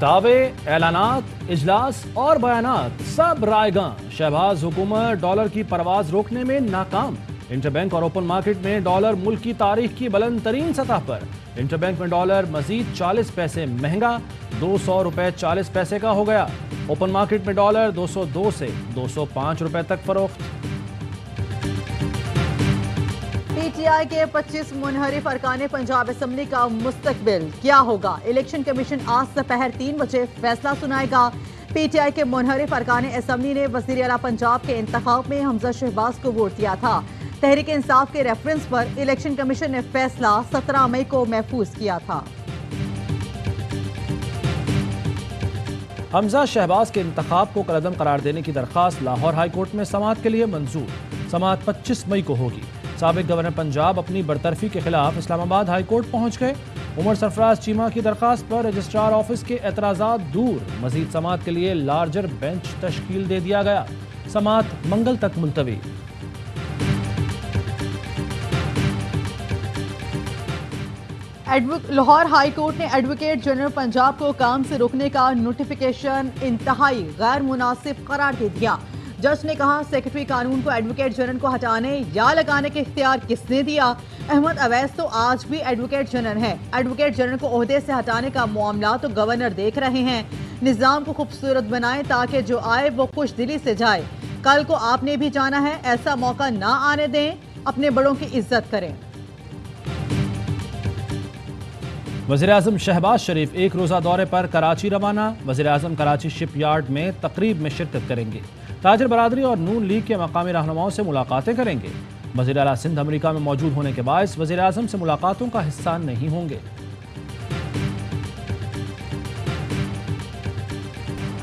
दावे, ऐलानात, इजलास और बयानात सब रायगां। शहबाज हुकूमत डॉलर की परवाज रोकने में नाकाम। इंटरबैंक और ओपन मार्केट में डॉलर मुल्क की तारीख की बुलंद तरीन सतह पर। इंटरबैंक में डॉलर मजीद 40 पैसे महंगा, 200 रुपए 40 पैसे का हो गया। ओपन मार्केट में डॉलर 202 से 205 रुपए तक फरोख्त। पीटीआई के 25 मुनहरिफ अरकान पंजाब असम्बली का मुस्तकबिल क्या होगा? इलेक्शन कमीशन आज दोपहर 3 बजे फैसला सुनाएगा। पीटीआई के मुनहरिफ अरकान असम्बली ने वज़ीर आला पंजाब के इंतखाब में हमजा शहबाज को वोट दिया था। तहरीक इंसाफ के रेफरेंस पर इलेक्शन कमीशन ने फैसला 17 मई को महफूज किया था। हमजा शहबाज के इंतखाब को कलअदम करार देने की दरख्वास्त लाहौर हाई कोर्ट में समाअत के लिए मंजूर। समाअत 25 मई को होगी। साबिक गवर्नर पंजाब अपनी बरतरफी के खिलाफ इस्लामाबाद हाई कोर्ट पहुंच गए। उमर सरफराज चीमा की दरखास्त पर रजिस्ट्रार ऑफिस के एतराजात दूर। मजीद समाअत के लिए लार्जर बेंच तश्कील दे दिया गया। समाअत मंगल तक मुलतवी। लाहौर हाई कोर्ट ने एडवोकेट जनरल पंजाब को काम से रोकने का नोटिफिकेशन इंतहाई गैर मुनासिब करार दे दिया। जज ने कहा, सेक्रेटरी कानून को एडवोकेट जनरल को हटाने या लगाने के इख्तियार किसने दिया? अहमद अवैस तो आज भी एडवोकेट जनरल है। एडवोकेट जनरल को ओहदे से हटाने का मामला तो गवर्नर देख रहे हैं। निजाम को खूबसूरत बनाएं ताकि जो आए वो खुश दिली से जाए। कल को आपने भी जाना है, ऐसा मौका ना आने दें। अपने बड़ों की इज्जत करें। वज़ीर-ए-आज़म शहबाज शरीफ एक रोज़ा दौरे पर कराची रवाना। वज़ीर-ए-आज़म कराची शिपयार्ड में तकरीब में शिरकत करेंगे। ताजर बरादरी और नून लीग के मकामी रहनुमाओं से मुलाकातें करेंगे। वज़ीर आला सिंध अमेरिका में मौजूद होने के बायस वज़ीर-ए-आज़म से मुलाकातों का हिस्सा नहीं होंगे।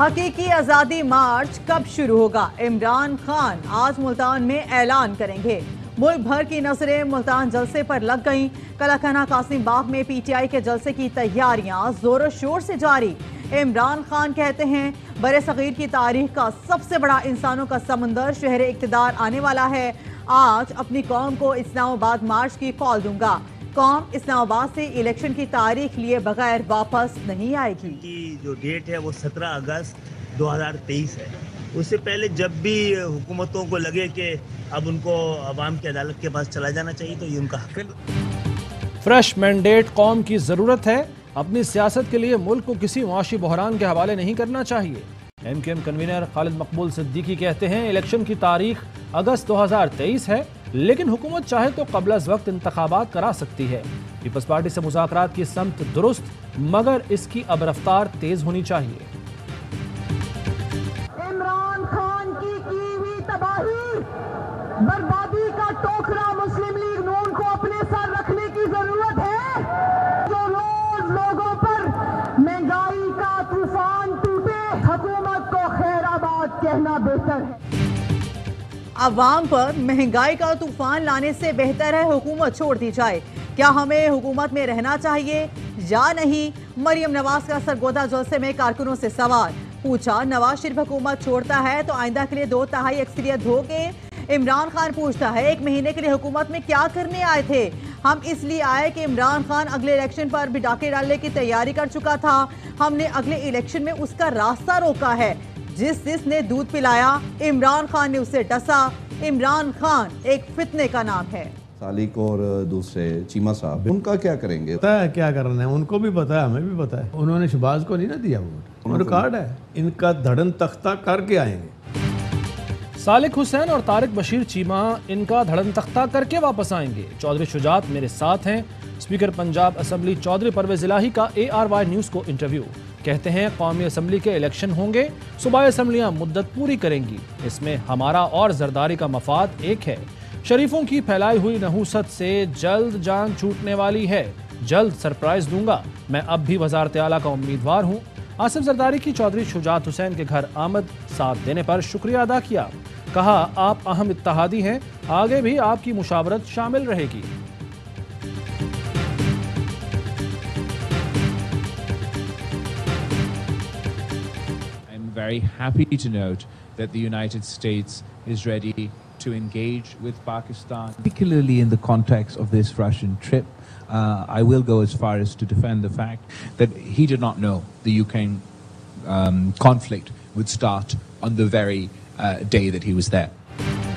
हकीकी आज़ादी मार्च कब शुरू होगा? इमरान खान आज मुल्तान में ऐलान करेंगे। मुल्क भर की नजरें मुल्तान जलसे पर लग गईं। कलाखाना कासिम बाग में पीटीआई के जलसे की तैयारियां जोरों शोर से जारी। इमरान खान कहते हैं, बरे सगीर की तारीख का सबसे बड़ा इंसानों का समंदर शहर इक्तदार आने वाला है। आज अपनी कौम को इस्लामाबाद मार्च की कॉल दूंगा। कौम इस्लामाबाद से इलेक्शन की तारीख लिए बगैर वापस नहीं आएगी। की जो डेट है वो 17 अगस्त 2023 है। उससे पहले जब भी हुकूमतों को लगे कि अब उनको अवाम की अदालत के पास चला जाना चाहिए तो ये उनका हक है। फ्रेश मैंडेट कौम की जरूरत है। अपनी सियासत के लिए मुल्क को किसी मुआशी बहरान के हवाले नहीं करना चाहिए। एमकेएम कन्वीनर खालिद मकबूल सिद्दीकी कहते हैं, इलेक्शन की तारीख अगस्त 2023 है, लेकिन हुकूमत चाहे तो कबल अज़ वक्त इंतखाबात करा सकती है। पीपल्स पार्टी से मुज़ाकरात की समत दुरुस्त, मगर इसकी अब रफ्तार तेज होनी चाहिए। इमरान खान की हुई तबाही, बर्बादी का टोकरा मुस्लिम लीग नून को अपने साथ रखने की जरूरत है। जो रोज लोगों पर महंगाई का तूफान टूटे, हुकूमत को खैराबाद कहना बेहतर है। अवाम पर महंगाई का तूफान लाने से बेहतर है हुकूमत छोड़ दी जाए। क्या हमें हुकूमत में रहना चाहिए या नहीं? मरियम नवाज का सरगोदा जलसे में कारकुनों से सवाल पूछा। नवाज शरीफ हुकूमत छोड़ता है तो आइंदा के लिए 2/3 अक्सरियत होगे। इमरान खान पूछता है, 1 महीने के लिए हुकूमत में क्या करने आए थे? हम इसलिए आए कि इमरान खान अगले इलेक्शन पर भी डाके डालने की तैयारी कर चुका था। हमने अगले इलेक्शन में उसका रास्ता रोका है। जिसने दूध पिलाया, इमरान खान ने उसे डसा। इमरान खान एक फितने का नाम है। सालिक और दूसरे चीमा साहब, उनका क्या करेंगे? पता है क्या करना है, उनको भी पता है, हमें भी पता है। उन्होंने शहबाज को नहीं ना दिया वोट, रिकॉर्ड है। इनका धड़न तख्ता करके आएंगे। सालिक हुसैन और तारिक बशीर चीमा इनका धड़न तख्ता करके वापस आएंगे। चौधरी शुजात मेरे साथ हैं। स्पीकर पंजाब असम्बली चौधरी परवेज इलाही का ARY न्यूज़ को इंटरव्यू। कहते हैं, कौमी असम्बली के इलेक्शन होंगे, सूबाई असम्बलियाँ मुद्दत पूरी करेंगी। इसमें हमारा और जरदारी का मफाद एक है। शरीफों की फैलाई हुई नहूसत से जल्द जान छूटने वाली है। जल्द सरप्राइज दूंगा। मैं अब भी वज़ारत आला का उम्मीदवार हूँ। आसिफ जरदारी की चौधरी शुजात हुसैन के घर आमद, साथ देने पर शुक्रिया अदा किया। कहा, आप अहम इत्तेहादी हैं, आगे भी आपकी मुशावरत शामिल रहेगी। I'm very happy to note that the United States is ready to engage with Pakistan, particularly in the context of this Russian trip. I will go as far as to defend the fact that he did not know the Ukraine conflict would start on the very day that he was there.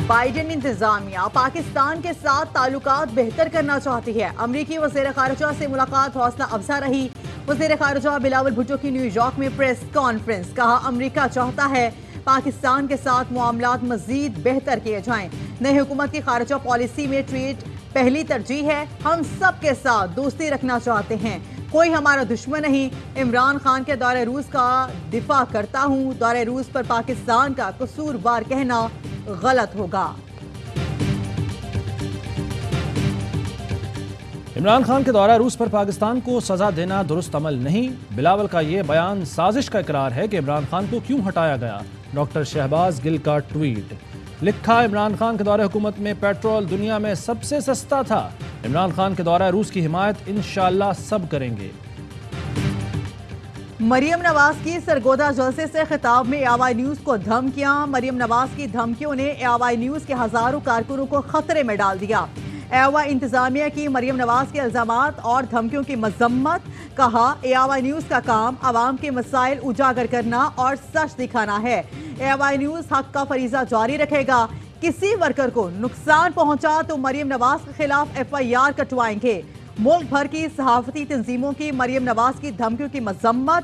Biden इंतजामिया पाकिस्तान के साथ ताल्लुकात बेहतर करना चाहती है। अमरीकी वज़ीर ख़ारिजा से मुलाकात हौसला अफजा रही। वज़ीर ख़ारिजा बिलावल भुट्टो की न्यूयॉर्क में प्रेस कॉन्फ्रेंस, कहा अमरीका चाहता है पाकिस्तान के साथ मामलात मजीद बेहतर किए जाएं। नई हुकूमत की ख़ारिजा पॉलिसी में ट्रेड पहली तरजीह है। हम सब के साथ दोस्ती रखना चाहते हैं, कोई हमारा दुश्मन नहीं। इमरान खान के दौरे रूस का दिफा करता हूँ। दौरे रूस पर पाकिस्तान का कसूरवार कहना गलत होगा। इमरान खान के दौरा रूस पर पाकिस्तान को सजा देना दुरुस्त अमल नहीं। बिलावल का ये बयान साजिश का इकरार है कि इमरान खान को क्यों हटाया गया। डॉक्टर शहबाज गिल का ट्वीट, लिखा इमरान खान के दौरे हुकूमत में पेट्रोल दुनिया में सबसे सस्ता था। इमरान खान के दौरा रूस की हिमायत इंशाअल्लाह सब करेंगे। मरियम नवाज की सरगोदा जलसे से खिताब में एआवाई न्यूज को धमकियां। मरियम नवाज की धमकियों ने एआवाई न्यूज के हजारों कारकुनों को खतरे में डाल दिया। एआवाई इंतजामिया की मरियम नवाज के इल्जामात और धमकियों की मजम्मत, कहा एआवाई न्यूज का काम आवाम के मसाइल उजागर करना और सच दिखाना है। एआवाई न्यूज हक का फरीजा जारी रखेगा। किसी वर्कर को नुकसान पहुंचा तो मरियम नवाज के खिलाफ FIR कटवाएंगे। मुल्क भर की सहाफती तंजीमों की मरियम नवाज की धमकियों की मजम्मत।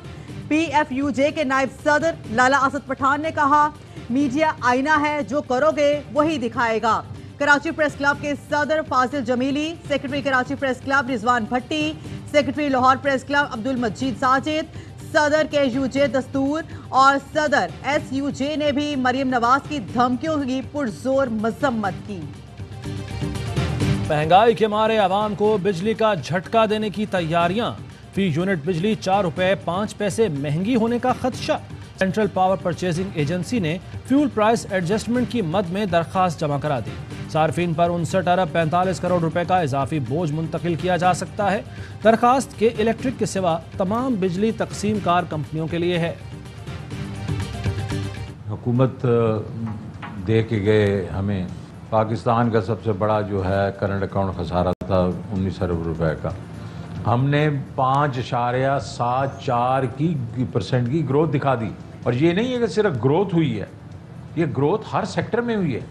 PFUJ के नायब सदर लाला असद पठान ने कहा मीडिया आईना है, जो करोगे वही दिखाएगा। कराची प्रेस क्लब के सदर फाजिल जमीली, secretary Karachi press club Rizwan भट्टी, secretary Lahore press club Abdul मजीद साजिद, सदर KUJ दस्तूर और सदर SUJ ने भी मरियम नवाज की धमकियों की पुरजोर मजम्मत की। महंगाई के मारे आवाम को बिजली का झटका देने की तैयारियां। फी यूनिट बिजली 4 रुपए 5 पैसे महंगी होने का खदशा। सेंट्रल पावर परचेजिंग एजेंसी ने फ्यूल प्राइस एडजस्टमेंट की मद में दरखास्त जमा करा दी। सार्फिन पर 59 अरब 45 करोड़ रुपए का इजाफी बोझ मुंतकिल किया जा सकता है। दरखास्त के इलेक्ट्रिक के सिवा तमाम बिजली तकसीम कार कंपनियों के लिए है। हुकूमत दे के गए हमें पाकिस्तान का सबसे बड़ा जो है करंट अकाउंट खसारा था 19 अरब रुपए का। हमने 5.74% की ग्रोथ दिखा दी। और ये नहीं है कि सिर्फ ग्रोथ हुई है, ये ग्रोथ हर सेक्टर में हुई है।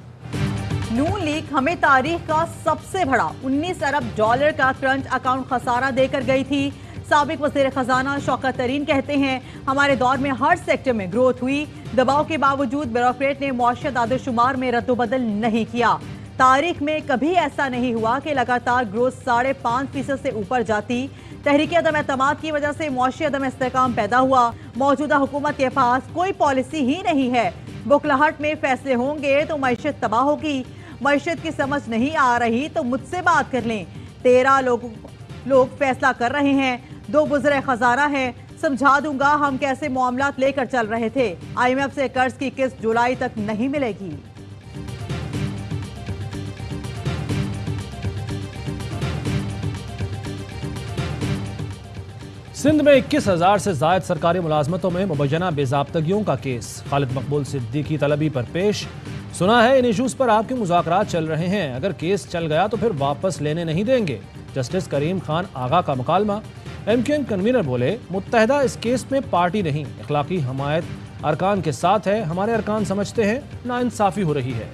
नून लीग हमें तारीख का सबसे बड़ा 19 अरब डॉलर का करंट अकाउंट खसारा देकर गई थी। साबिक वज़ीर खजाना शौकत तरीन कहते हैं हमारे दौर में हर सेक्टर में ग्रोथ हुई। दबाव के बावजूद ब्यूरोक्रेट ने मुआशरत आदरशुमार में रद्दोबदल नहीं किया। तारीख में कभी ऐसा नहीं हुआ कि लगातार ग्रोथ 5.5% से ऊपर जाती। तहरीक अदम एतमाद की वजह से मुआशी अदम इस्तेहकाम पैदा हुआ। मौजूदा हुकूमत के पास कोई पॉलिसी ही नहीं है। बुकलाहट में फैसले होंगे तो मईशत तबाह होगी। मईशत की समझ नहीं आ रही तो मुझसे बात कर लें। 13 लोग फैसला कर रहे हैं, 2 बुज़ुर्ग खजाना है। समझा दूंगा हम कैसे मामलात लेकर चल रहे थे। IMF से कर्ज की किस्त जुलाई तक नहीं मिलेगी। सिंध में 21,000 से जायद सरकारी मुलाजमतों में मुबैना बेज़ाब्तगियों का केस खालिद मकबूल सिद्दीकी तलबी पर पेश। सुना है इन इशूज पर आपके मुज़ाकरात चल रहे हैं, अगर केस चल गया तो फिर वापस लेने नहीं देंगे। जस्टिस करीम खान आगा का मुकालमा। MQM कन्वीनर बोले मुत्तहदा इस केस में पार्टी नहीं, इखलाकी हमायत अरकान के साथ है। हमारे अरकान समझते हैं नाइंसाफी हो रही है।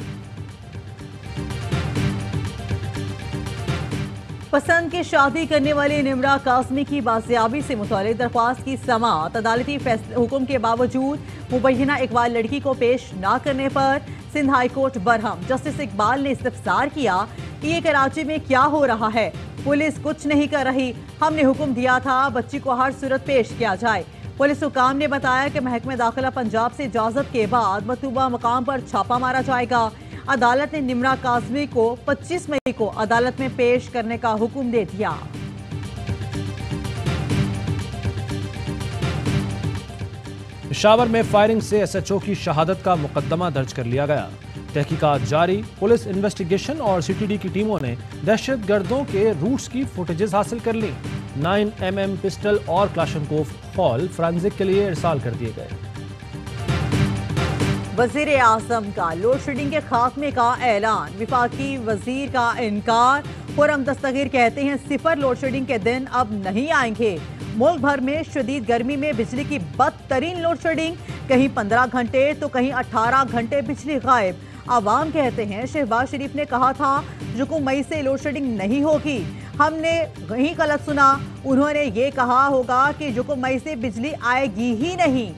पसंद की शादी करने वाली निमरा काज़मी की बाजियाबी से मुतालिक दरख्वास्त की समाअत अदालती हुक्म के बावजूद मुबैना इकबाल लड़की को पेश न करने पर Sindh high court Barham. Justice Iqbal ने इस्तफसार किया कि ये कराची में क्या हो रहा है, पुलिस कुछ नहीं कर रही। हमने हुक्म दिया था बच्ची को हर सूरत पेश किया जाए। पुलिस हुकाम ने बताया कि महकमे दाखिला पंजाब से इजाजत के बाद मतलूबा मकाम पर छापा मारा जाएगा। अदालत ने निमरा काज़मी को 25 मई को अदालत में पेश करने का हुक्म दे दिया। पेशावर में फायरिंग से SHO की शहादत का मुकदमा दर्ज कर लिया गया। तहकीकात जारी। पुलिस इन्वेस्टिगेशन और CTD की टीमों ने दहशतगर्दों के रूट्स की फुटेजेस हासिल कर ली। 9mm पिस्टल और क्लाशनकोफ हॉल फोरेंसिक के लिए इरसाल कर दिए गए। वजीर आजम का लोड शेडिंग के खात्मे का ऐलान, विफाकी वजीर का इनकार। खुर्रम दस्तगीर कहते हैं सिफर लोड शेडिंग के दिन अब नहीं आएंगे। मुल्क भर में शदीद गर्मी में बिजली की बदतरीन लोड शेडिंग, कहीं 15 घंटे तो कहीं 18 घंटे बिजली गायब। आवाम कहते हैं शहबाज शरीफ ने कहा था जो मई से लोड शेडिंग नहीं होगी, हमने वही गलत सुना। उन्होंने ये कहा होगा कि जो मई से बिजली आएगी ही नहीं।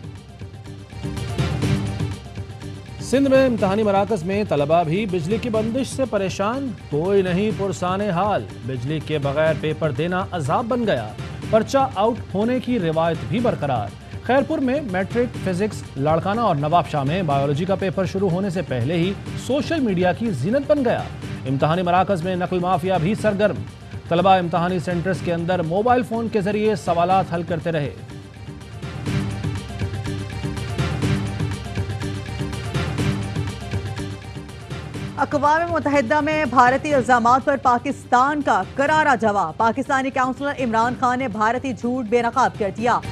सिंध में इम्तहानी मराकज में तलबा भी बिजली की बंदिश से परेशान, कोई नहीं पुरसाने हाल। बिजली के बगैर पेपर देना अजाब बन गया, पर्चा आउट होने की रिवायत भी बरकरार। खैरपुर में मैट्रिक, फिजिक्स, लाड़काना और नवाबशाह में बायोलॉजी का पेपर शुरू होने से पहले ही सोशल मीडिया की जीनत बन गया। इम्तहानी मराकज में नकल माफिया भी सरगर्म, तलबा इम्तहानी सेंटर्स के अंदर मोबाइल फोन के जरिए सवालात हल करते रहे। अक़वाम मुत्तहिदा में भारतीय इल्जामात पर पाकिस्तान का करारा जवाब। पाकिस्तानी काउंसलर इमरान खान ने भारतीय झूठ बेनकाब कर दिया।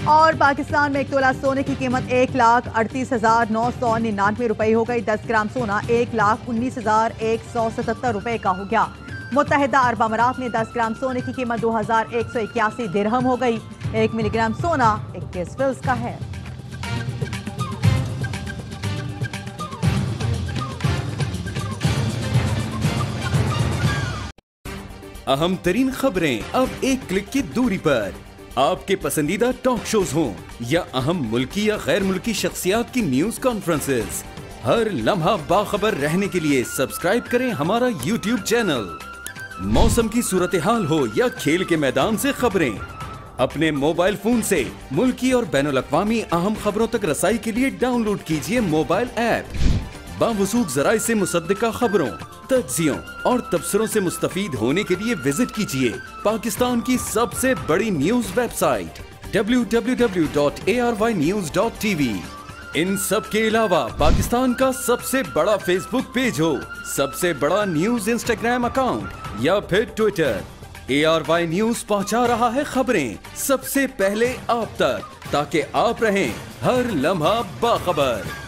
और पाकिस्तान में 1 तोला सोने की कीमत 1,38,999 रुपए हो गई। 10 ग्राम सोना 1,19,177 रुपए का हो गया। मुत्तहिदा अरब अमारात में 10 ग्राम सोने की कीमत 2,181 दिरहम हो गई। 1 मिलीग्राम सोना 21 फिल्स का है। अहम तरीन खबरें अब एक क्लिक की दूरी पर। आपके पसंदीदा टॉक शोज हों या अहम मुल्की या गैर मुल्की शख्सियात की न्यूज कॉन्फ्रेंसेस, हर लम्हा बाखबर रहने के लिए सब्सक्राइब करें हमारा YouTube चैनल। मौसम की सूरत हाल हो या खेल के मैदान से खबरें, अपने मोबाइल फोन से मुल्की और बैनुल अक़वामी अहम खबरों तक रसाई के लिए डाउनलोड कीजिए मोबाइल ऐप। बावसूख ज़राए से मुसद्दिका खबरों, तज्ज़ियों और तबसरों से मुस्तफीद होने के लिए विजिट कीजिए पाकिस्तान की सबसे बड़ी न्यूज वेबसाइट www.arvnews.tv। इन सब के अलावा पाकिस्तान का सबसे बड़ा फेसबुक पेज हो, सबसे बड़ा न्यूज इंस्टाग्राम अकाउंट या फिर ट्विटर, ARY न्यूज पहुंचा रहा है खबरें सबसे पहले आप तक, ताकि आप रहें हर लम्हा बाखबर।